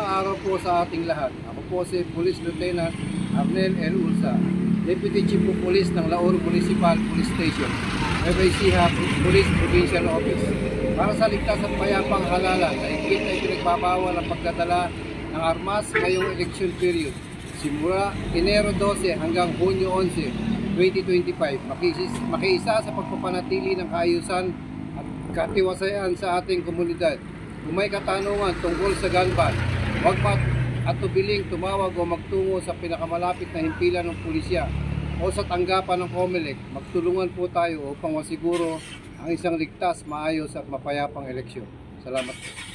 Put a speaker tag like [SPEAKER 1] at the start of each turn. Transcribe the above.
[SPEAKER 1] Magandang araw po sa ating lahat. Ako po si Police Lieutenant Arnel L. Ulsa, Deputy Chief of Police ng Laur Municipal Police Station, Nueva Police Provincial Office. Para sa ligtas at payapang halalan, naigit ay pinagbabawal ang pagdadala ng armas ngayong election period. Simula Enero 12 hanggang Hunyo 11, 2025, makiisa sa pagpapanatili ng kaayusan at katiwasayan sa ating komunidad. Kung may katanungan tungkol sa gun ban, huwag atubiling tumawag o magtungo sa pinakamalapit na himpilan ng pulisya o sa tanggapan ng COMELEC. Magtulungan po tayo upang masiguro ang isang ligtas, maayos at mapayapang eleksyon. Salamat po.